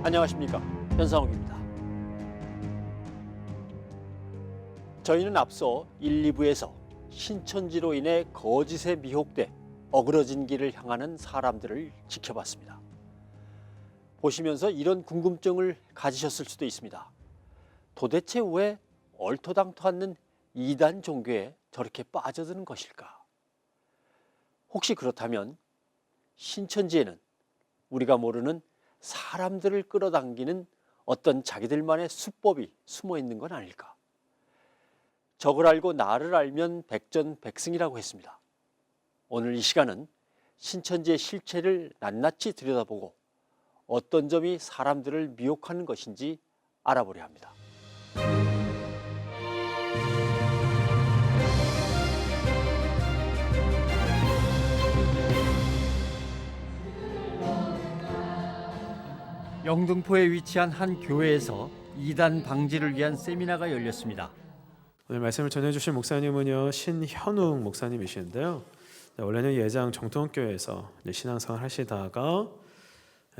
안녕하십니까, 현상욱입니다. 저희는 앞서 1, 2부에서 신천지로 인해 거짓에 미혹돼 어그러진 길을 향하는 사람들을 지켜봤습니다. 보시면서 이런 궁금증을 가지셨을 수도 있습니다. 도대체 왜 얼토당토 않는 이단 종교에 저렇게 빠져드는 것일까? 혹시 그렇다면 신천지에는 우리가 모르는 사람들을 끌어당기는 어떤 자기들만의 수법이 숨어 있는 건 아닐까? 적을 알고 나를 알면 백전백승이라고 했습니다. 오늘 이 시간은 신천지의 실체를 낱낱이 들여다보고 어떤 점이 사람들을 미혹하는 것인지 알아보려 합니다. 영등포에 위치한 한 교회에서 이단 방지를 위한 세미나가 열렸습니다. 오늘 말씀을 전해주실 목사님은요, 신현웅 목사님이신데요. 원래는 예장 정통교회에서 신앙생활 하시다가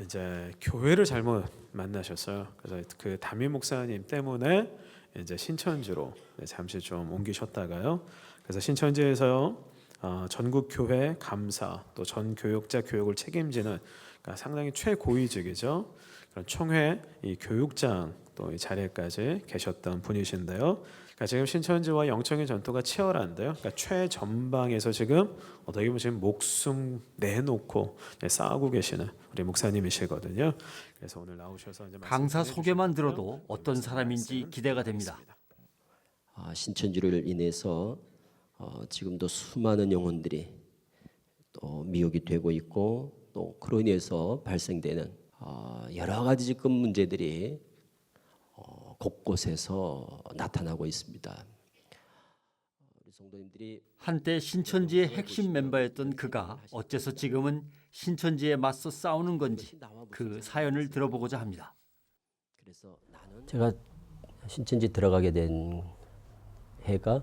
이제 교회를 잘못 만나셨어요. 그래서 그 담임 목사님 때문에 이제 신천지로 잠시 좀 옮기셨다가요. 그래서 신천지에서요, 전국 교회 감사 또 전 교육자 교육을 책임지는, 그러니까 상당히 최고위직이죠. 그런 총회 이 교육장 또 이 자리에까지 계셨던 분이신데요. 그러니까 지금 신천지와 영적인 전투가 치열한데요. 그러니까 최전방에서 지금 어떻게 보면 지금 목숨 내놓고 싸우고 계시는 우리 목사님이시거든요. 그래서 오늘 나오셔서 이제 강사 소개만 들어도 어떤 사람인지 기대가 됩니다. 신천지를 인해서 지금도 수많은 영혼들이 또 미혹이 되고 있고, 또 그로 인해서 발생되는 여러 가지 지금 문제들이 곳곳에서 나타나고 있습니다. 우리 성도님들이 한때 신천지의 핵심 멤버였던 그가 어째서 지금은 신천지에 맞서 싸우는 건지 그 사연을 들어보고자 합니다. 그래서 제가 신천지 들어가게 된 해가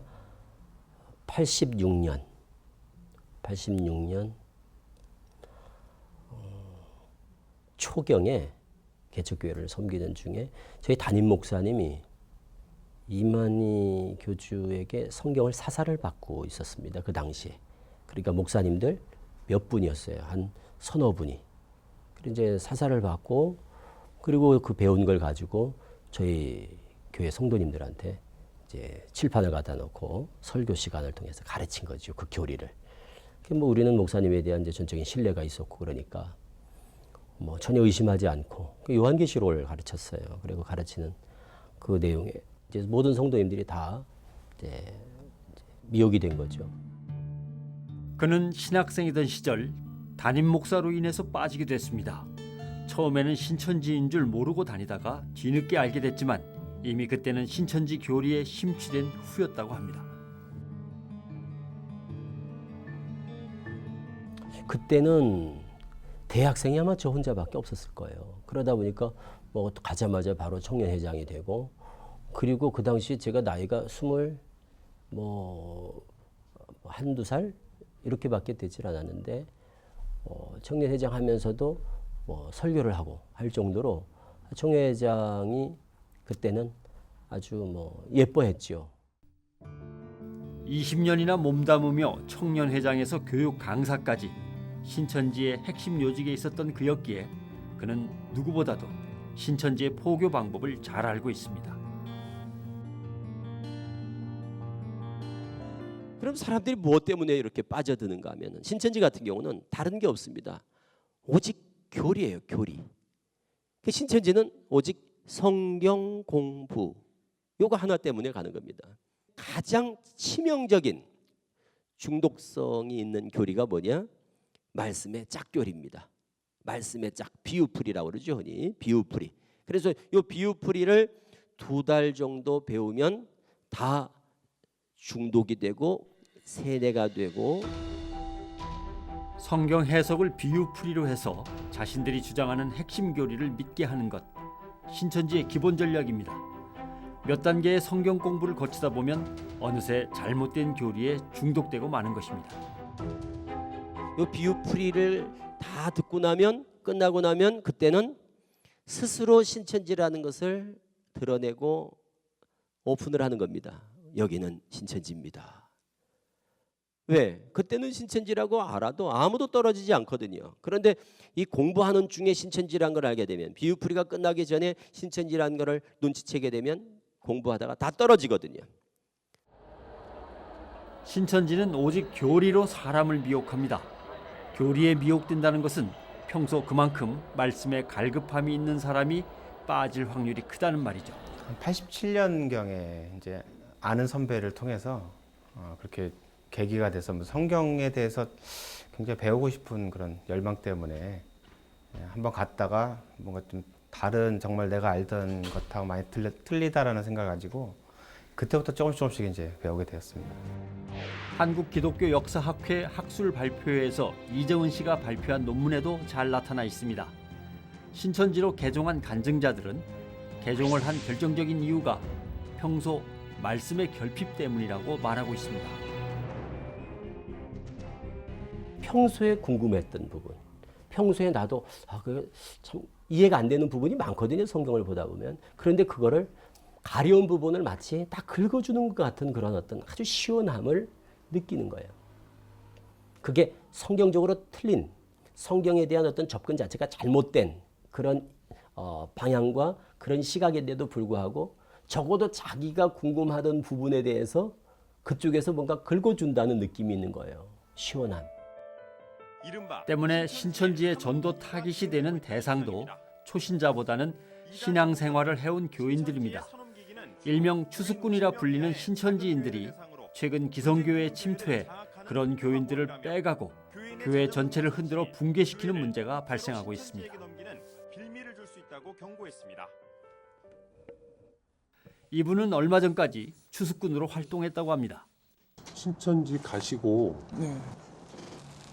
86년 초경에 개척교회를 섬기는 중에 저희 담임 목사님이 이만희 교주에게 성경을 사사를 받고 있었습니다. 그 당시에. 그러니까 목사님들 몇 분이었어요. 한 서너 분이. 그리고 이제 사사를 받고, 그리고 그 배운 걸 가지고 저희 교회 성도님들한테 이제 칠판을 갖다 놓고 설교 시간을 통해서 가르친 거죠. 그 교리를. 뭐 우리는 목사님에 대한 이제 전적인 신뢰가 있었고, 그러니까 뭐 전혀 의심하지 않고 요한계시록을 가르쳤어요. 그리고 가르치는 그 내용에 이제 모든 성도님들이 다 이제 미혹이 된 거죠. 그는 신학생이던 시절 담임 목사로 인해서 빠지게 됐습니다. 처음에는 신천지인 줄 모르고 다니다가 뒤늦게 알게 됐지만 이미 그때는 신천지 교리에 심취된 후였다고 합니다. 그때는 대학생이 아마 저 혼자밖에 없었을 거예요. 그러다 보니까 뭐 가자마자 바로 청년회장이 되고, 그리고 그 당시 제가 나이가 한두 살 이렇게밖에 되질 않았는데 청년회장 하면서도 설교를 하고 할 정도로 청년회장이 그때는 아주 예뻐했죠. 20년이나 몸담으며 청년회장에서 교육 강사까지 신천지의 핵심 요직에 있었던 그였기에 그는 누구보다도 신천지의 포교 방법을 잘 알고 있습니다. 그럼 사람들이 무엇 때문에 이렇게 빠져드는가 하면, 신천지 같은 경우는 다른 게 없습니다. 오직 교리예요, 교리. 그 신천지는 오직 성경 공부 요거 하나 때문에 가는 겁니다. 가장 치명적인 중독성이 있는 교리가 뭐냐? 말씀의 짝교리입니다. 말씀의 짝, 비유풀이라고 그러죠, 흔히. 비유풀이. 그래서 이 비유풀이를 2달 정도 배우면 다 중독이 되고 세뇌가 되고. 성경 해석을 비유풀이로 해서 자신들이 주장하는 핵심 교리를 믿게 하는 것, 신천지의 기본 전략입니다. 몇 단계의 성경 공부를 거치다 보면 어느새 잘못된 교리에 중독되고 마는 것입니다. 이 비유풀이를 다 듣고 나면, 끝나고 나면 그때는 스스로 신천지라는 것을 드러내고 오픈을 하는 겁니다. 여기는 신천지입니다. 왜? 그때는 신천지라고 알아도 아무도 떨어지지 않거든요. 그런데 이 공부하는 중에 신천지라는 걸 알게 되면, 비유풀이가 끝나기 전에 신천지라는 것을 눈치채게 되면 공부하다가 다 떨어지거든요. 신천지는 오직 교리로 사람을 미혹합니다. 교리에 미혹된다는 것은 평소 그만큼 말씀에 갈급함이 있는 사람이 빠질 확률이 크다는 말이죠. 87년경에 이제 아는 선배를 통해서 그렇게 계기가 돼서 성경에 대해서 굉장히 배우고 싶은 그런 열망 때문에 한번 갔다가 뭔가 좀 다른 정말 내가 알던 것하고 많이 틀리다라는 생각을 가지고 그때부터 조금씩 이제 배우게 되었습니다. 한국기독교역사학회 학술 발표회에서 이정은 씨가 발표한 논문에도 잘 나타나 있습니다. 신천지로 개종한 간증자들은 개종을 한 결정적인 이유가 평소 말씀의 결핍 때문이라고 말하고 있습니다. 평소에 궁금했던 부분, 평소에 나도 그게 참 이해가 안 되는 부분이 많거든요. 성경을 보다 보면. 그런데 그거를 가려운 부분을 마치 딱 긁어주는 것 같은 그런 어떤 아주 시원함을 느끼는 거예요. 그게 성경적으로 틀린, 성경에 대한 어떤 접근 자체가 잘못된 그런 방향과 그런 시각인데도 불구하고 적어도 자기가 궁금하던 부분에 대해서 그쪽에서 뭔가 긁어준다는 느낌이 있는 거예요. 시원함. 때문에 신천지의 전도 타깃이 되는 대상도 초신자보다는 신앙생활을 해온 교인들입니다. 일명 추수꾼이라 불리는 신천지인들이 최근 기성교회에 침투해 그런 교인들을 빼가고 교회 전체를 흔들어 붕괴시키는 문제가 발생하고 있습니다. 이분은 얼마 전까지 추수꾼으로 활동했다고 합니다. 신천지 가시고 네,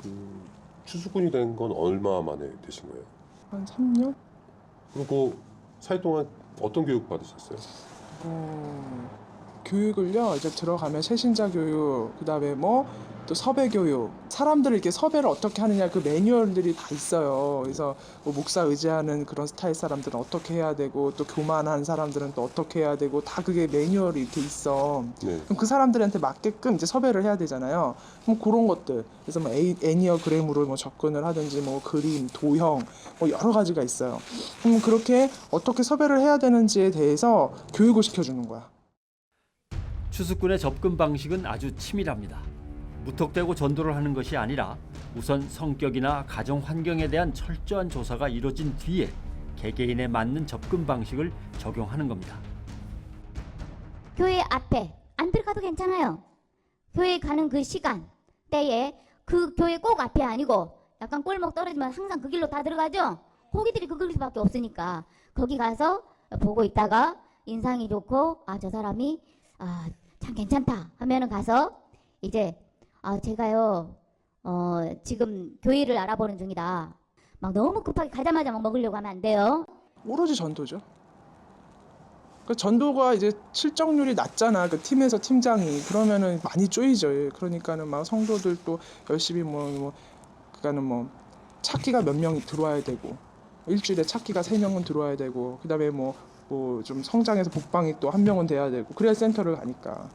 그 추수꾼이 된 건 얼마 만에 되신 거예요? 한 3년? 그리고 사회 동안 어떤 교육 받으셨어요? 교육을요, 이제 들어가면 새신자 교육, 그 다음에 뭐 또 섭외 교육, 사람들을 이렇게 섭외를 어떻게 하느냐 그 매뉴얼들이 다 있어요. 그래서 뭐 목사 의지하는 그런 스타일 사람들은 어떻게 해야 되고, 또 교만한 사람들은 또 어떻게 해야 되고, 다 그게 매뉴얼이 이렇게 있어. 네. 그럼 그 사람들한테 맞게끔 이제 섭외를 해야 되잖아요. 그럼 그런 것들, 그래서 뭐 애니어그램으로 뭐 접근을 하든지, 뭐 그림, 도형, 뭐 여러 가지가 있어요. 그럼 그렇게 어떻게 섭외를 해야 되는지에 대해서 교육을 시켜주는 거야. 추수꾼의 접근 방식은 아주 치밀합니다. 무턱대고 전도를 하는 것이 아니라 우선 성격이나 가정 환경에 대한 철저한 조사가 이루어진 뒤에 개개인에 맞는 접근 방식을 적용하는 겁니다. 교회 앞에 안 들어가도 괜찮아요. 교회 가는 그 시간 때에 그 교회 꼭 앞에 아니고 약간 골목 떨어지면 항상 그 길로 다 들어가죠. 거기들이 그 길밖에 없으니까 거기 가서 보고 있다가 인상이 좋고 저 사람이 참 괜찮다 하면은 가서 이제 제가요 지금 교회를 알아보는 중이다. 막 너무 급하게 가자마자 막 먹으려고 하면 안 돼요. 오로지 전도죠. 그 전도가 이제 실적률이 낮잖아. 그 팀에서 팀장이 그러면은 많이 쪼이죠. 그러니까는 막 성도들도 열심히 그러니까는 뭐 찾기가 몇 명이 들어와야 되고, 일주일에 찾기가 3명은 들어와야 되고, 그다음에 뭐 좀 성장해서 복방이 또 1명은 돼야 되고, 그래야 센터를 가니까.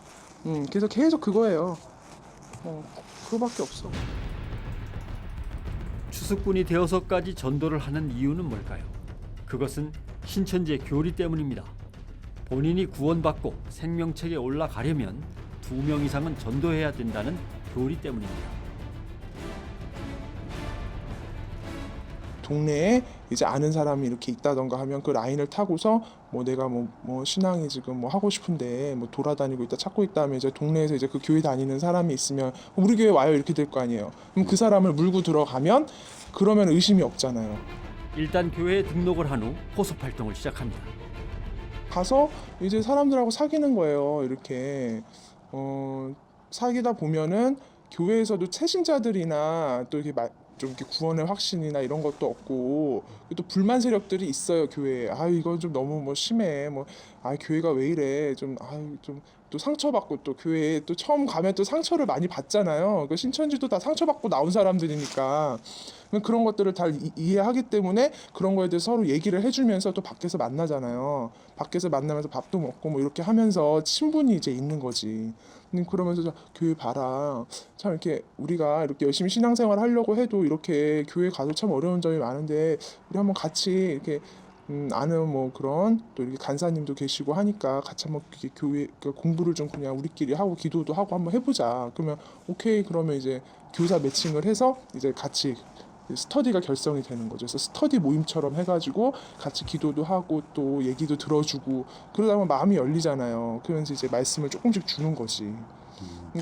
그래서 계속 그거예요. 그거밖에 없어. 추수꾼이 되어서까지 전도를 하는 이유는 뭘까요? 그것은 신천지의 교리 때문입니다. 본인이 구원받고 생명책에 올라가려면 2명 이상은 전도해야 된다는 교리 때문입니다. 동네에 이제 아는 사람이 이렇게 있다던가 하면 그 라인을 타고서 뭐 내가 뭐 신앙이 지금 뭐 하고 싶은데 뭐 돌아다니고 있다 찾고 있다 하면 이제 동네에서 이제 그 교회 다니는 사람이 있으면 우리 교회 와요 이렇게 될 거 아니에요. 그럼 그 사람을 물고 들어가면 그러면 의심이 없잖아요. 일단 교회에 등록을 한 후 포섭 활동을 시작합니다. 가서 이제 사람들하고 사귀는 거예요. 이렇게 사귀다 보면은 교회에서도 새신자들이나 또 이렇게 좀 이렇게 구원의 확신이나 이런 것도 없고, 또 불만 세력들이 있어요 교회에. 이거 좀 너무 뭐 심해. 교회가 왜 이래? 좀 또 상처받고 또 교회에 또 처음 가면 또 상처를 많이 받잖아요. 그 신천지도 다 상처받고 나온 사람들이니까 그런 것들을 다 이해하기 때문에 그런 거에 대해서 서로 얘기를 해주면서 또 밖에서 만나잖아요. 밖에서 만나면서 밥도 먹고 뭐 이렇게 하면서 친분이 이제 있는 거지. 그러면서 교회 봐라. 참 이렇게 우리가 이렇게 열심히 신앙생활 하려고 해도 이렇게 교회 가도 참 어려운 점이 많은데 우리 한번 같이 이렇게 아는 뭐 그런 또 이렇게 간사님도 계시고 하니까 같이 한번 이렇게 교회 공부를 좀 그냥 우리끼리 하고 기도도 하고 한번 해보자. 그러면 오케이 그러면 이제 교사 매칭을 해서 이제 같이 스터디가 결성이 되는 거죠. 그래서 스터디 모임처럼 해가지고 같이 기도도 하고 또 얘기도 들어주고 그러다 보면 마음이 열리잖아요. 그러면서 이제 말씀을 조금씩 주는 거지.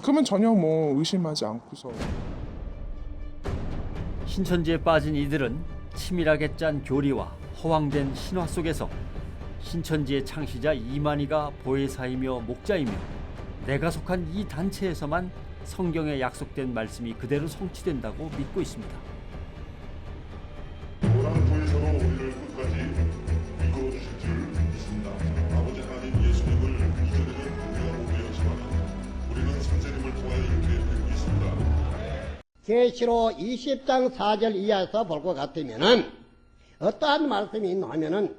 그러면 전혀 뭐 의심하지 않고서. 신천지에 빠진 이들은 치밀하게 짠 교리와 허황된 신화 속에서 신천지의 창시자 이만희가 보혜사이며 목자이며 내가 속한 이 단체에서만 성경에 약속된 말씀이 그대로 성취된다고 믿고 있습니다. 오라는 보혜사로 우리를 끝까지 이끌어 주실 줄 믿습니다. 아버지 하나님 예수님을 이전에는 우리가 못 배웠지만 우리는 선생님을 통하여 이렇게 배우고 있습니다. 계시록 20장 4절 이하에서 볼 것 같으면은 어떠한 말씀이 있나 하면은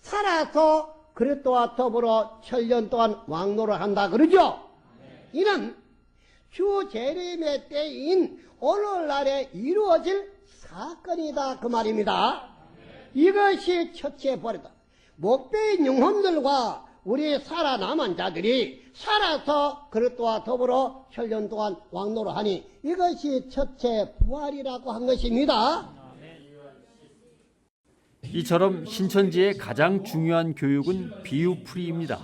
살아서 그리스도와 더불어 7년 동안 왕노를 한다 그러죠. 이는 주 재림의 때인 오늘날에 이루어질 사건이다 그 말입니다. 이것이 첫째 벌이다. 목배인 영혼들과 우리 살아남은 자들이 살아서 그리스도와 더불어 7년 동안 왕노를 하니 이것이 첫째 부활이라고 한 것입니다. 이처럼 신천지의 가장 중요한 교육은 비유풀이입니다.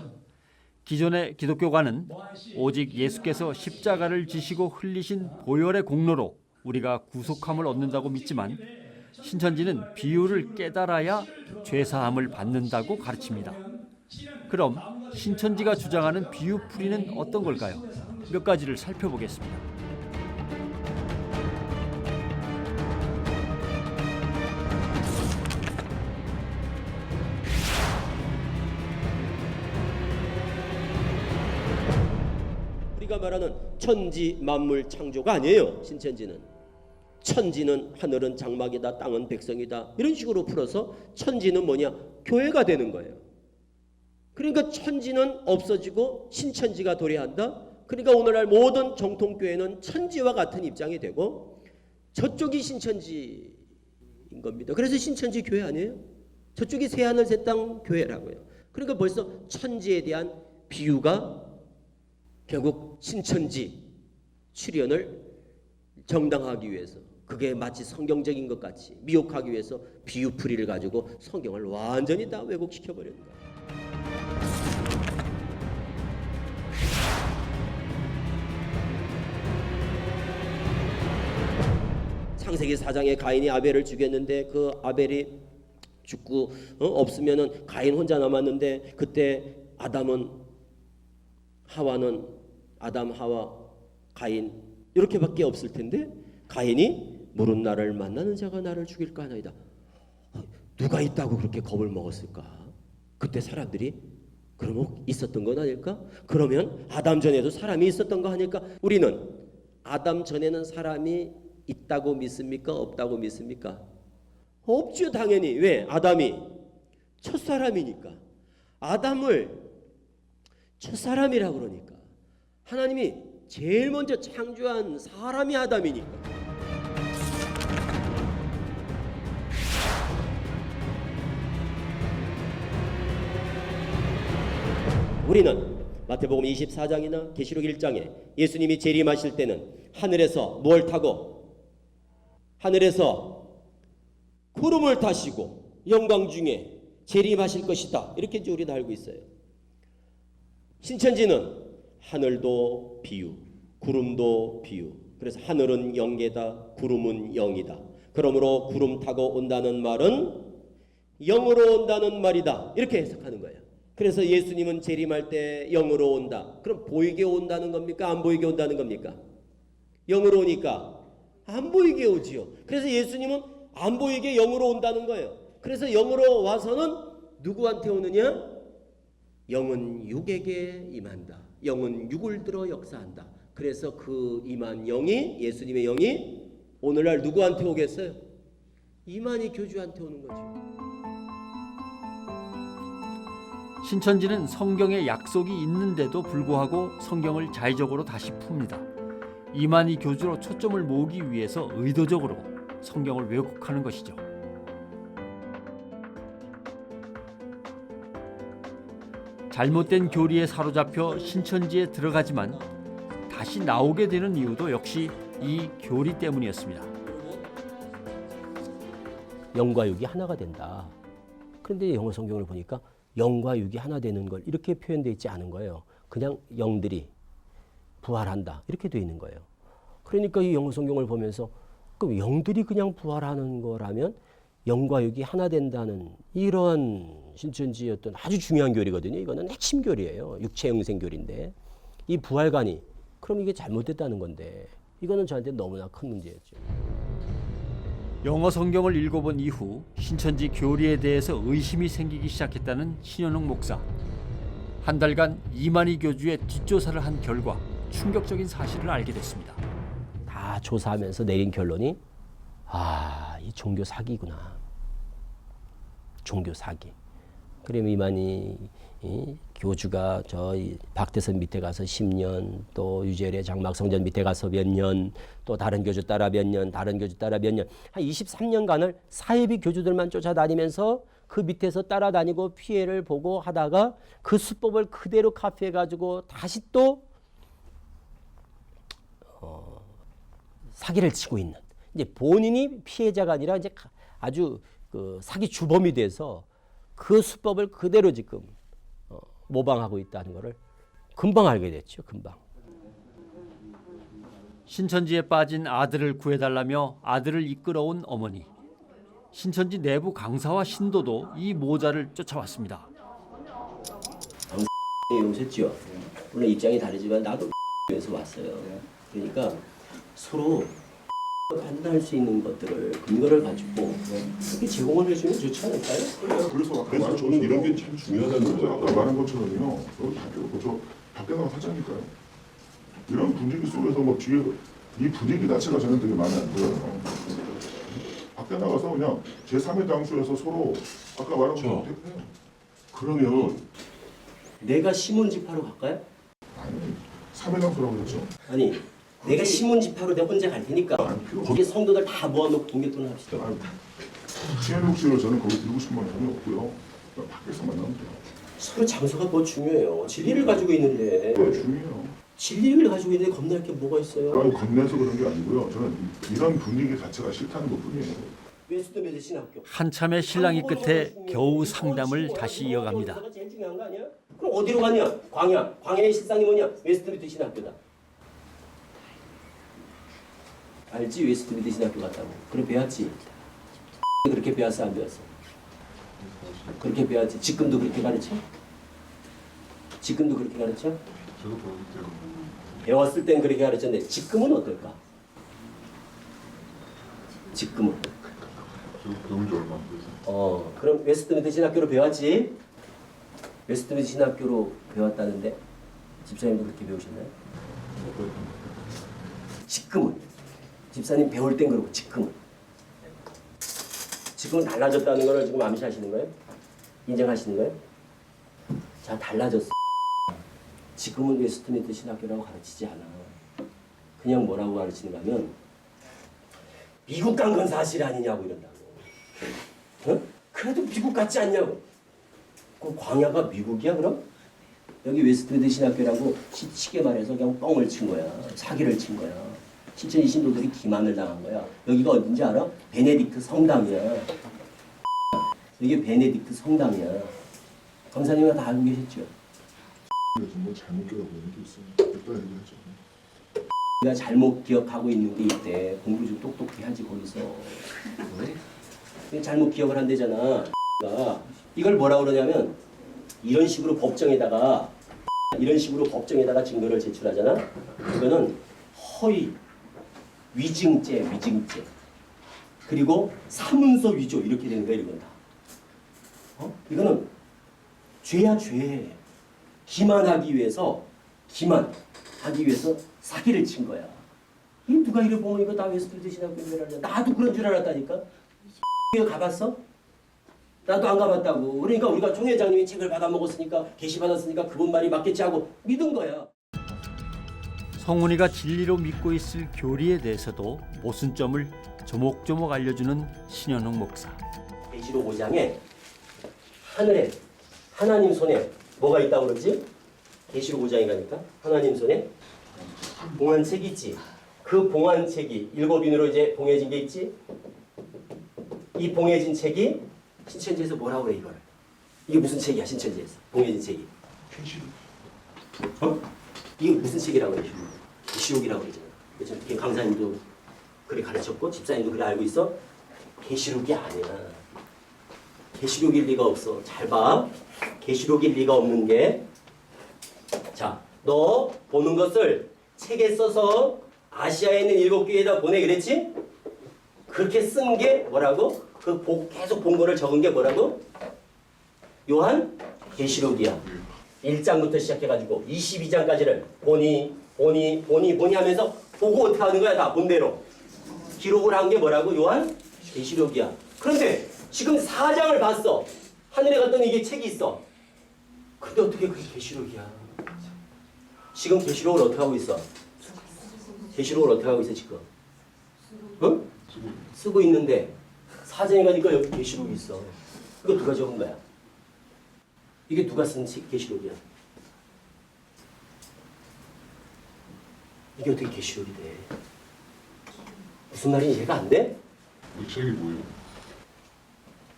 기존의 기독교관은 오직 예수께서 십자가를 지시고 흘리신 보혈의 공로로 우리가 구속함을 얻는다고 믿지만 신천지는 비유를 깨달아야 죄사함을 받는다고 가르칩니다. 그럼 신천지가 주장하는 비유풀이는 어떤 걸까요? 몇 가지를 살펴보겠습니다. 우리가 말하는 천지 만물 창조가 아니에요. 신천지는 천지는 하늘은 장막이다, 땅은 백성이다, 이런 식으로 풀어서 천지는 뭐냐? 교회가 되는 거예요. 그러니까 천지는 없어지고 신천지가 도래한다. 그러니까 오늘날 모든 정통교회는 천지와 같은 입장이 되고 저쪽이 신천지인 겁니다. 그래서 신천지 교회 아니에요? 저쪽이 새하늘 새땅 교회라고요. 그러니까 벌써 천지에 대한 비유가 결국 신천지 출현을 정당화하기 위해서, 그게 마치 성경적인 것 같이 미혹하기 위해서 비유풀이를 가지고 성경을 완전히 다 왜곡시켜버리는 거예요. 창세기 4장에 가인이 아벨을 죽였는데 그 아벨이 죽고 없으면은 가인 혼자 남았는데 그때 아담, 하와, 가인 이렇게밖에 없을 텐데 가인이 물은 나를 만나는 자가 나를 죽일까 하나이다. 누가 있다고 그렇게 겁을 먹었을까? 그때 사람들이 그러면 있었던 건 아닐까? 그러면 아담 전에도 사람이 있었던 거 아닐까? 우리는 아담 전에는 사람이 있다고 믿습니까? 없다고 믿습니까? 없죠, 당연히. 왜? 아담이 첫사람이니까. 아담을 첫사람이라고 그러니까. 하나님이 제일 먼저 창조한 사람이 아담이니까. 우리는 마태복음 24장이나 계시록 1장에 예수님이 재림하실 때는 하늘에서 뭘 타고? 하늘에서 구름을 타시고 영광 중에 재림하실 것이다. 이렇게 이제 우리는 알고 있어요. 신천지는 하늘도 비유, 구름도 비유. 그래서 하늘은 영계다, 구름은 영이다. 그러므로 구름 타고 온다는 말은 영으로 온다는 말이다. 이렇게 해석하는 거예요. 그래서 예수님은 재림할 때 영으로 온다. 그럼 보이게 온다는 겁니까? 안 보이게 온다는 겁니까? 영으로 오니까 안 보이게 오지요. 그래서 예수님은 안 보이게 영으로 온다는 거예요. 그래서 영으로 와서는 누구한테 오느냐? 영은 육에게 임한다. 영은 육을 들어 역사한다. 그래서 그 임한 영이, 예수님의 영이 오늘날 누구한테 오겠어요? 이만희 교주한테 오는 거죠. 신천지는 성경에 약속이 있는데도 불구하고 성경을 자의적으로 다시 풉니다. 이만희 교주로 초점을 모으기 위해서 의도적으로 성경을 왜곡하는 것이죠. 잘못된 교리에 사로잡혀 신천지에 들어가지만 다시 나오게 되는 이유도 역시 이 교리 때문이었습니다. 영과 육이 하나가 된다. 그런데 영어 성경을 보니까 영과 육이 하나 되는 걸 이렇게 표현되어 있지 않은 거예요. 그냥 영들이 부활한다 이렇게 되어 있는 거예요. 그러니까 이 영어 성경을 보면서 그럼 영들이 그냥 부활하는 거라면 영과 육이 하나 된다는 이러한 신천지의 어떤 아주 중요한 교리거든요. 이거는 핵심 교리예요. 육체 영생 교리인데 이 부활관이 그럼 이게 잘못됐다는 건데 이거는 저한테 너무나 큰 문제였죠. 영어 성경을 읽어본 이후 신천지 교리에 대해서 의심이 생기기 시작했다는 신현웅 목사. 한 달간 이만희 교주의 뒷조사를 한 결과 충격적인 사실을 알게 됐습니다. 다 조사하면서 내린 결론이 이 종교 사기구나. 종교 사기. 그러면 이만희 교주가 저희 박대선 밑에 가서 10년, 또 유재래 장막성전 밑에 가서 몇 년, 또 다른 교주 따라 몇 년, 다른 교주 따라 몇 년, 한 23년간을 사이비 교주들만 쫓아다니면서 그 밑에서 따라다니고 피해를 보고 하다가 그 수법을 그대로 카피해가지고 다시 또 사기를 치고 있는. 이제 본인이 피해자가 아니라 이제 아주 그 사기 주범이 돼서 그 수법을 그대로 지금 모방하고 있다는 것을 금방 알게 됐죠. 금방. 신천지에 빠진 아들을 구해달라며 아들을 이끌어온 어머니. 신천지 내부 강사와 신도도 이 모자를 쫓아왔습니다. 오셨죠? 물론 입장이 다르지만 나도 에서 왔어요. 그러니까 서로 판단할 수 있는 것들을 근거를 가지고 그렇게 제공을 해주면 좋지 않을까요? 그래서 저는 이런 게 참 중요하다는 거죠. 아까 말한 것처럼요. 여기 학교 밖에 나가 사장니까요. 이런 분위기 속에서 뭐 뒤에 이 분위기 자체가 저는 되게 마음에 안 들어요. 밖에 나가서 그냥 제3의 당수에서 서로 아까 말한 것처럼 대표해요. 그러면 내가 시몬집하러 갈까요? 아니 3의 당수라고 그랬죠. 아니 내가 시몬집하러 내가 혼자 갈 테니까 거기 성도들 다 모아놓고 동계통을 합시다. 지혜육실을 저는 거기 들고 싶은 마음이 전혀 없고요. 밖에서 만나면 돼요. 서로 장소가 뭐 중요해요. 진리를 가지고 있는데. 네, 중요해요. 진리를 가지고 있는데 겁날 게 뭐가 있어요? 아니 겁내서 그런 게 아니고요. 저는 이런 분위기 자체가 싫다는 것뿐이에요. 웨스트미드 신학교. 한참의 신랑이 끝에 겨우 상담을 다시 이어갑니다. 제일 중요한 거 아니야? 그럼 어디로 가냐? 광야. 광야의 실상이 뭐냐? 웨스트미드 신학교다. 알지? 웨스트미드 신학교 갔다고. 그래 배웠지? 그렇게 배웠어 안 배웠어? 그렇게 배웠지? 지금도 그렇게 가르쳐? 지금도 그렇게 가르쳐? 배웠을 땐 그렇게 가르쳤는데 지금은 어떨까? 지금은? 그럼 웨스트미드 신학교로 배웠지? 웨스트미드 신학교로 배웠다는데 집사님도 그렇게 배우셨나요? 지금은? 집사님 배울 땐 그러고 지금은 달라졌다는 걸 지금 암시하시는 거예요? 인정하시는 거예요? 자, 달라졌어. 지금은 웨스트미드 신학교라고 가르치지 않아. 그냥 뭐라고 가르치는가 하면 미국 간 건 사실 아니냐고 이런다고. 어? 그래도 미국 같지 않냐고. 그 광야가 미국이야 그럼? 여기 웨스트미드 신학교라고 쉽게 말해서 그냥 뻥을 친 거야. 사기를 친 거야. 신천지 신도들이 기만을 당한 거야. 여기가 어딘지 알아? 베네딕트 성당이야. 이게 베네딕트 성당이야. 강사님은 다 알고 계셨죠? 정말 잘못 기억하고 있는 게 있어요. 이따 얘기하죠. 내가 잘못 기억하고 있는 게 있대. 공부 좀 똑똑히 하지 거기서. 잘못 기억을 한대잖아. 이걸 뭐라고 그러냐면 이런 식으로 법정에다가 증거를 제출하잖아. 이거는 허위, 위증죄. 그리고 사문서 위조 이렇게 되는 거야 이건 다. 이거는 죄야 죄. 기만하기 위해서 사기를 친 거야. 이 누가 이래 보면 이거 나 웨스트리트 신학교를 나도 그런 줄 알았다니까. 이거 가봤어? 나도 안 가봤다고. 그러니까 우리가 총 회장님이 책을 받아먹었으니까 계시 받았으니까 그분 말이 맞겠지 하고 믿은 거야. 성훈이가 진리로 믿고 있을 교리에 대해서도 모순점을 조목조목 알려주는 신현웅 목사. 계시록 5장에 하늘에 하나님 손에 뭐가 있다고 그러지? 계시록 5장이라니까 하나님 손에 봉안책이 있지. 그 봉안책이 7인으로 이제 봉해진 게 있지. 이 봉해진 책이 신천지에서 뭐라고 그래 이걸? 이게 무슨 책이야 신천지에서 봉해진 책이? 이게 무슨 책이라고 그래? 계시록이라고 그러잖아. 그렇죠? 강사님도 그래 가르쳤고 집사님도 그래 알고 있어. 계시록이 아니야. 계시록일 리가 없어. 잘 봐. 계시록일 리가 없는 게, 자, 너 보는 것을 책에 써서 아시아에 있는 7교회에다 보내 그랬지? 그렇게 쓴 게 뭐라고? 계속 본 거를 적은 게 뭐라고? 요한 계시록이야. 1장부터 시작해가지고 22장까지를 보니 하면서 보고 어떻게 하는 거야? 다 본대로 기록을 한 게 뭐라고? 요한 계시록이야. 그런데 지금 4장을 봤어. 하늘에 갔더니 이게 책이 있어. 근데 어떻게 그게 계시록이야? 지금 계시록을 어떻게 하고 있어? 계시록을 어떻게 하고 있어 지금? 응? 쓰고 있는데 4장에 가니까 여기 계시록이 있어. 이거 누가 적은 거야? 이게 누가 쓴 계시록이야? 이게 어떻게 계시록이 돼? 무슨 말인지 이해가 안 돼? 이 책이 뭐예요?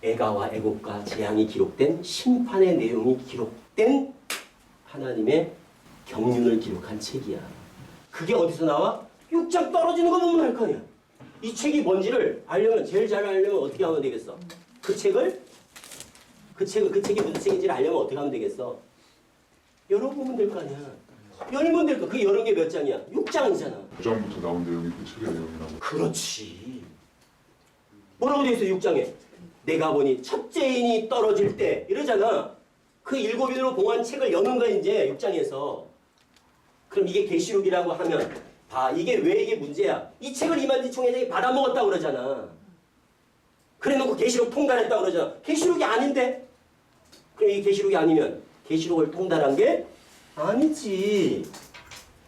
애가와 애곡과 재앙이 기록된 심판의 내용이 기록된 하나님의 경륜을 기록한 책이야. 그게 어디서 나와? 6장 떨어지는 거 보면 알 거 아니야. 이 책이 뭔지를 알려면 제일 잘 알려면 어떻게 하면 되겠어? 그 책이 무슨 책인지를 알려면 어떻게 하면 되겠어? 열어보면 될 거 아니야. 열면 될 거. 그게 여러 개 몇 장이야? 6장이잖아. 9장부터 나온 내용이 그 책의 내용이라고. 그렇지. 뭐라고 되어 있어 6장에? 내가 보니 첫째인이 떨어질 때 이러잖아. 그 7인으로 봉한 책을 여는 거야 이제 6장에서. 그럼 이게 계시록이라고 하면 봐. 이게 왜 이게 문제야? 이 책을 이만희 총회장이 받아먹었다고 그러잖아. 그래놓고 계시록 통달했다고 그러잖아. 계시록이 아닌데? 그럼 이게 계시록이 아니면 계시록을 통달한 게 아니지.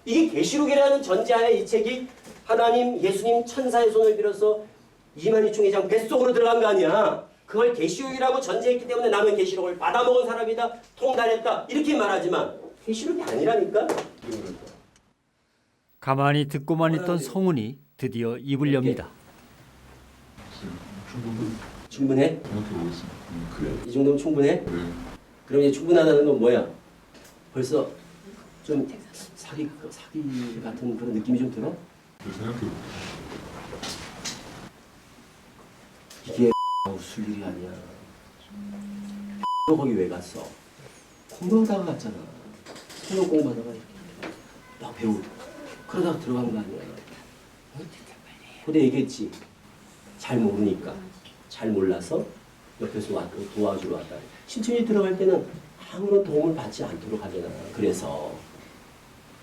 이게 계시록이라는 전제하에 이 책이 하나님, 예수님, 천사의 손을 빌어서 이만희 총회장 뱃속으로 들어간 거 아니야. 그걸 계시록이라고 전제했기 때문에 나는 계시록을 받아먹은 사람이다, 통달했다 이렇게 말하지만 계시록이 아니라니까. 가만히 듣고만 있던 성훈이 드디어 입을 엽니다. 충분해? 생각해보겠습니다. 그래. 이 정도면 충분해? 네. 그럼 이제 충분하다는 건 뭐야? 벌써 좀 사기 같은 그런 느낌이 좀 들어? 생각해볼게요. 이게 웃을 일이 아니야. 너 거기 왜 갔어? 공부하다가 갔잖아. 성경 공부하다가 이렇게 막 배우고 그러다가 들어간 거 아니야. 근데 얘기했지. 잘 모르니까. 잘 몰라서 옆에서 도와주러 왔다. 신천지 들어갈 때는 아무런 도움을 받지 않도록 하잖아. 그래서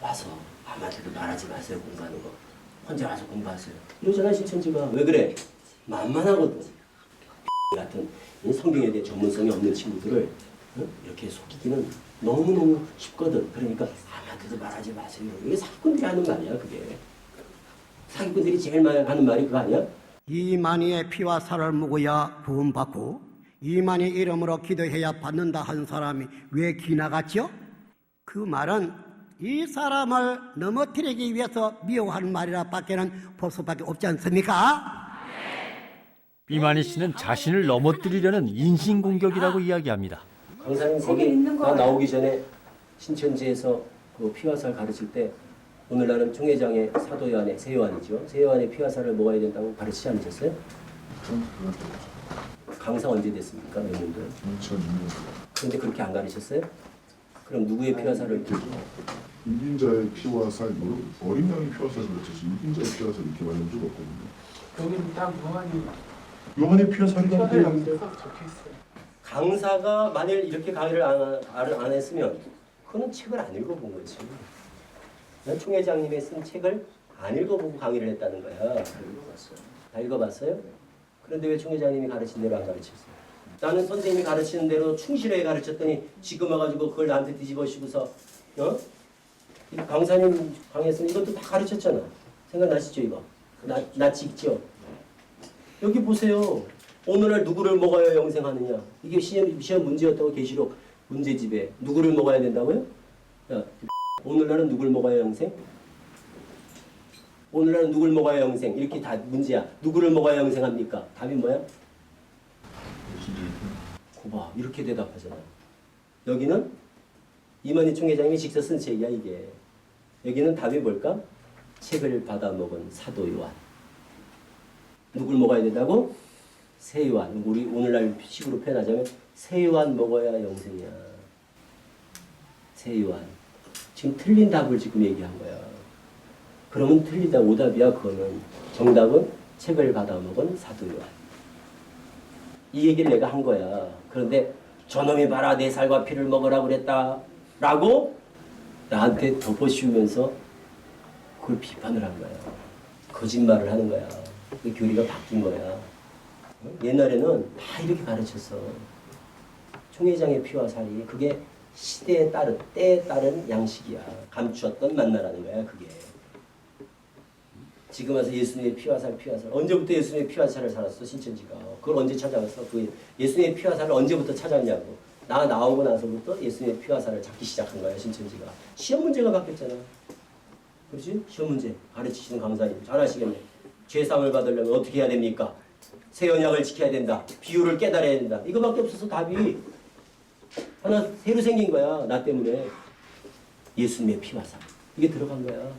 와서 아무한테도 말하지 마세요. 공부하는 거. 혼자 와서 공부하세요. 이러잖아 신천지가. 왜 그래? 만만하거든. 같은 성경에 대해 전문성이 없는 친구들을 이렇게 속이기는 너무너무 쉽거든. 그러니까 아무한테도 말하지 마세요. 이게 사기꾼들이 하는 말이야. 그게. 사기꾼들이 제일 많이 하는 말이 그거 아니야? 이만희의 피와 살을 먹어야 구원받고 이만희 이름으로 기도해야 받는다 한 사람이 왜 기나갔죠? 그 말은 이 사람을 넘어뜨리기 위해서 미워하는 말이라 밖에는 볼 수밖에 없지 않습니까? 이만희 씨는 자신을 넘어뜨리려는 인신공격이라고 이야기합니다. 강사님 거기 나 나오기 전에 신천지에서 그 피화살 가르칠 때 오늘 나는 총회장의 사도 요한의 새 요한이죠. 새 요한의 피화살을 먹어야 된다고 가르치지 않으셨어요? 강사 언제 됐습니까? 몇 년도요? 2006년. 그런데 그렇게 안 가르쳤어요? 그럼 누구의 피화살을 이긴자의 피와 살, 어린 양의 피와 살을 그렇지 이긴자의 피와 살 이렇게 말한 적 없거든요. 여기는 딱 요한의 피와 살이라는 게 적혀 있어요. 강사가 만일 이렇게 강의를 안 했으면 그거는 책을 안 읽어본 거지. 난 총회장님이 쓴 책을 안 읽어보고 강의를 했다는 거야. 다 읽어봤어요? 그런데 왜 총회장님이 가르친 대로 안 가르쳤어요? 나는 선생님이 가르치는 대로 충실하게 가르쳤더니 지금 와가지고 그걸 나한테 뒤집어 씌고서 이 강사님 강의했으면 이것도 다 가르쳤잖아. 생각나시죠 이거? 나 찍죠? 여기 보세요. 오늘날 누구를 먹어야 영생하느냐. 이게 시험 문제였다고 계시록 문제집에 누구를 먹어야 된다고요? 야, 오늘날은 누굴 먹어야 영생? 오늘날은 누굴 먹어야 영생? 이렇게 다 문제야. 누구를 먹어야 영생합니까? 답이 뭐야? 고봐. 이렇게 대답하잖아. 여기는 이만희 총회장님이 직접 쓴 책이야 이게. 여기는 답이 뭘까? 책을 받아 먹은 사도 요한. 누굴 먹어야 된다고? 새 요한. 우리 오늘날 식으로 표현하자면 새 요한 먹어야 영생이야. 새 요한. 지금 틀린 답을 지금 얘기한 거야. 그러면 틀리다 오답이야 그거는. 정답은 책을 받아 먹은 사도 요한. 이 얘기를 내가 한 거야. 그런데 저놈이 봐라 내 살과 피를 먹으라고 그랬다 라고 나한테 덮어씌우면서 그걸 비판을 한 거야. 거짓말을 하는 거야. 그 교리가 바뀐 거야. 옛날에는 다 이렇게 가르쳤어. 총회장의 피와 살이 그게 시대에 따른 때에 따른 양식이야. 감추었던 만나라는 거야 그게. 지금 와서 예수님의 피와 살 언제부터 예수님의 피와 살을 살았어 신천지가. 그걸 언제 찾아왔어? 그 예수님의 피와 살을 언제부터 찾았냐고. 나 나오고 나서부터 예수님의 피와 살을 찾기 시작한 거야 신천지가. 시험 문제가 바뀌었잖아. 그렇지? 시험 문제 가르치시는 강사님 잘 아시겠네. 죄상을 받으려면 어떻게 해야 됩니까? 새 언약을 지켜야 된다. 비유를 깨달아야 된다. 이거밖에 없어서 답이 하나 새로 생긴 거야. 나 때문에. 예수님의 피와 살. 이게 들어간 거야.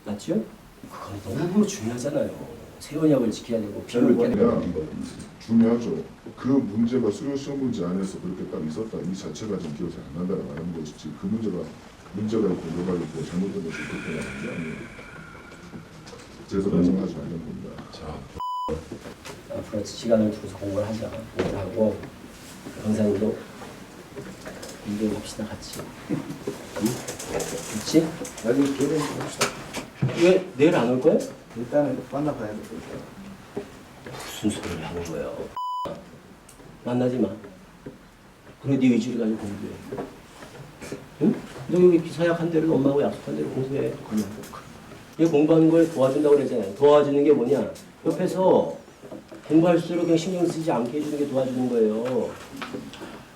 맞죠? 그건 너무 중요하잖아요. 새 언약을 지켜야 되고 비유를 깨달아야 되고. 중요하죠. 그 문제가 수요 시험 문제 안에서 그렇게 딱 있었다. 이 자체가 좀 기억이 안 난다라고 하는 것이지. 그 문제가 있고 뭐가 있고 잘못된 것이 그렇게 나는 게 아니에요. 그래서 말씀하지 않는 겁니다. 자. 앞으로 시간을 두고서 공부를 하자. 공부를 하고 강사님도 공부합시다 같이. 응? 그렇지? 나중에 기회를 합시다. 왜 내일 안 올 거야? 일단은 만나봐야 될 거예요. 무슨 소리를 하는 거예요? 만나지 마. 그래 네 의지를 가지고 공부해. 응? 너 여기 서약한 대로 엄마하고 약속한 대로 공부해. 그냥. 얘 공부하는 걸 도와준다고 그랬잖아요. 도와주는 게 뭐냐? 옆에서 공부할수록 그냥 신경 쓰지 않게 해주는 게 도와주는 거예요.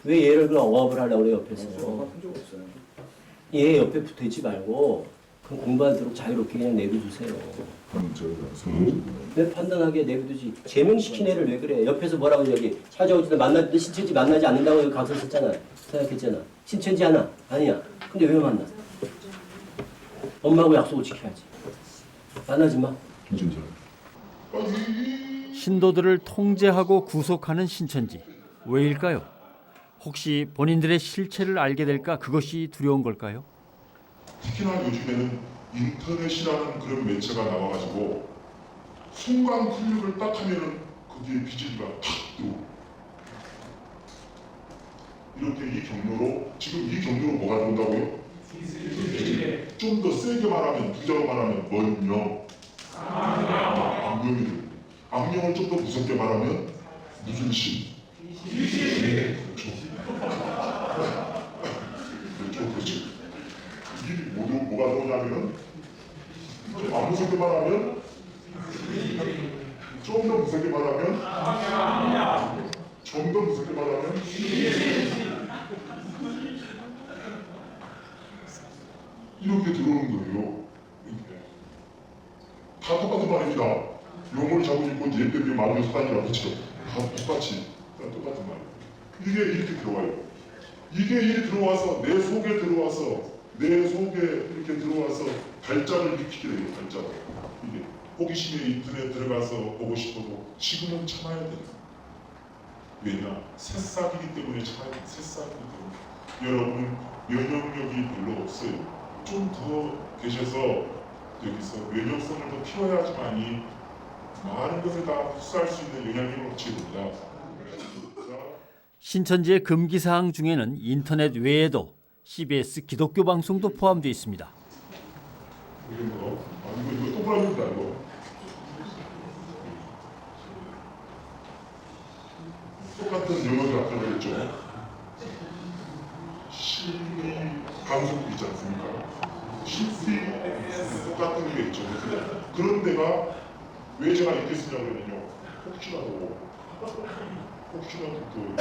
왜 얘를 그냥 억압을 하려고 그래 옆에서. 한 적 없어요. 얘 옆에 붙어있지 말고 그냥 공부하도록 자유롭게 그냥 내버려두세요. 왜 판단하게 내버려두지? 제명시킨 애를 왜 그래? 옆에서 뭐라고 여기 찾아오지도 신천지 만나지 않는다고 여기 가서 썼잖아. 생각했잖아. 신천지 하나? 아니야. 근데 왜 만나? 엄마하고 약속을 지켜야지. 만나지 마. 신도들을 통제하고 구속하는 신천지. 왜일까요? 혹시 본인들의 실체를 알게 될까 그것이 두려운 걸까요? 특히나 요즘에는 인터넷이라는 그런 매체가 나와가지고 순간 클릭을 딱 하면은 거기에 비질가 탁 들어오고 이렇게 이 경로로 지금 이 경로로 뭐가 들어온다고요? 좀 더 세게 말하면 부자로 말하면 뭔요? 악령이 들고 악령을 좀 더 무섭게 말하면 무슨 신? 그렇죠. 그렇죠. 이 모두 뭐가 들어오냐면은 안 무섭게 말하면 좀 더 무섭게 말하면 좀 더 무섭게 말하면 이렇게 들어오는 거예요. 다 똑같은 말입니다. 용어를 잘못 읽고 얘 때문에 마음이 사단이라고 그렇죠. 다 똑같이 다 똑같은 말. 이게 이렇게 들어와요. 이게 이렇게 들어와서 내 속에 들어와서 내 속에 이렇게 들어와서 발작을 일으키게 돼요. 발작. 이게 호기심에 인터넷 들어가서 보고 싶어도 지금은 참아야 돼요. 왜냐? 새싹이기 때문에 참아야 돼요. 새싹이기 때문에. 여러분은 면역력이 별로 없어요. 좀 더 계셔서 여기서 면역성을 더 키워야지만이 많은 것을 다 흡수할 수 있는 영향력을 얻게 됩니다. 신천지의 금기 사항 중에는 인터넷 외에도 CBS 기독교 방송도 포함되어 있습니다. 이거 동그라미입니다, 이거. 똑같은 영어를 아까 그랬죠. 심의 방송국 있지 않습니까? 심의 똑같은 게 있죠. 그런 데가 왜 제가 이렇게 쓰냐면요. 혹시라도 그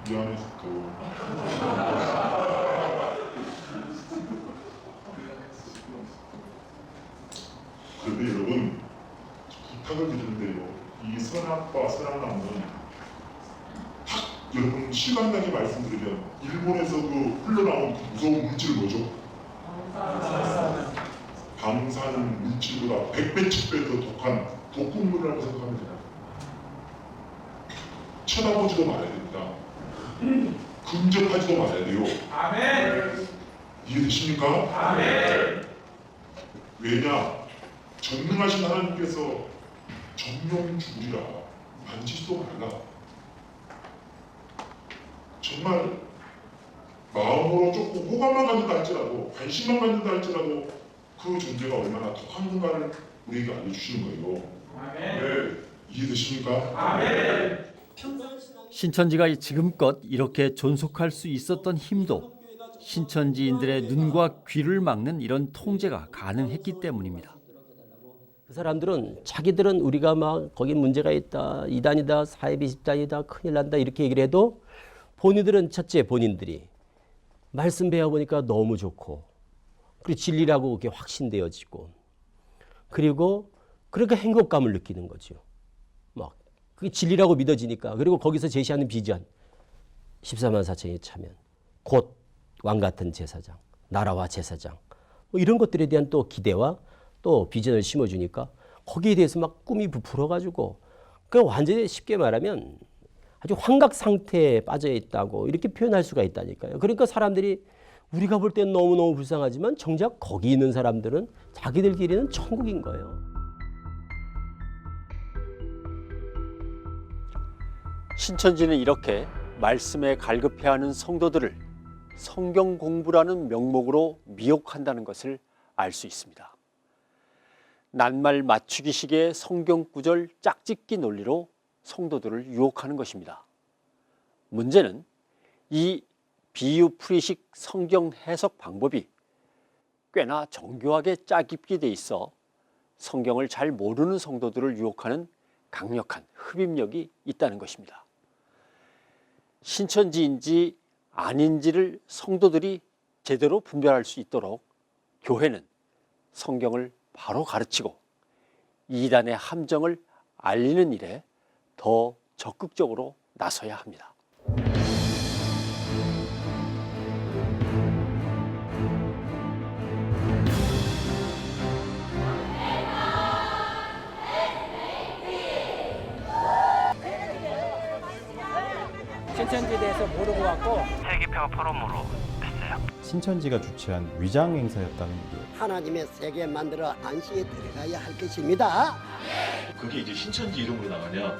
미안해서 그런데 여러분 부탁을 드리는데요. 이 선악과 선악나무는 여러분 시간당에 말씀드리면 일본에서 그 흘러나온 그 무서운 물질 뭐죠? 방사능 물질보다 100배, 10배 더 독한 독극물이라고 생각하면 됩니다. 쳐다보지도 말아야 됩니다. 근접하지도 말아야 돼요. 아멘. 이해되십니까? 아멘. 왜냐? 전능하신 하나님께서 정령 죽으리라 만지지도 말라. 정말 마음으로 조금 호감만 갖는다 할지라도 관심만 갖는다 할지라도 그 존재가 얼마나 독한 건가를 우리에게 알려주시는 거예요. 네, 이해되십니까? 아멘. 신천지가 지금껏 이렇게 존속할 수 있었던 힘도 신천지인들의 눈과 귀를 막는 이런 통제가 가능했기 때문입니다. 그 사람들은 자기들은 우리가 막 거기 문제가 있다, 이단이다, 사이비 집단이다, 큰일 난다 이렇게 얘기를 해도 본인들은 첫째 본인들이 말씀 배워보니까 너무 좋고 그리고 진리라고 그게 확신되어지고 그리고 그러니까 행복감을 느끼는 거죠. 막 그게 진리라고 믿어지니까 그리고 거기서 제시하는 비전 14만 4천이 차면 곧 왕같은 제사장, 나라와 제사장 뭐 이런 것들에 대한 또 기대와 또 비전을 심어주니까 거기에 대해서 막 꿈이 부풀어가지고 그 완전히 쉽게 말하면 아주 환각 상태에 빠져 있다고 이렇게 표현할 수가 있다니까요. 그러니까 사람들이 우리가 볼 땐 너무너무 불쌍하지만 정작 거기 있는 사람들은 자기들끼리는 천국인 거예요. 신천지는 이렇게 말씀에 갈급해하는 성도들을 성경 공부라는 명목으로 미혹한다는 것을 알 수 있습니다. 낱말 맞추기식의 성경 구절 짝짓기 논리로 성도들을 유혹하는 것입니다. 문제는 이 비유풀이식 성경 해석 방법이 꽤나 정교하게 짜깁게 돼 있어 성경을 잘 모르는 성도들을 유혹하는 강력한 흡입력이 있다는 것입니다. 신천지인지 아닌지를 성도들이 제대로 분별할 수 있도록 교회는 성경을 바로 가르치고 이단의 함정을 알리는 일에 더 적극적으로 나서야 합니다. 신천지에 대해서 모르고 왔고 세계평화 포럼으로 했어요. 신천지가 주최한 위장 행사였다는 게 하나님의 세계 만들어 안식에 들어가야 할 것입니다. 그게 이제 신천지 이름으로 나가냐?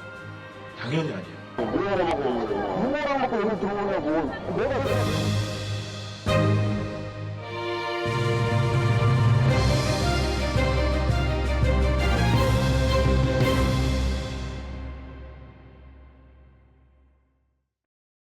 당연히 아니에요. 뭐라고 여기 들어오냐고. 내가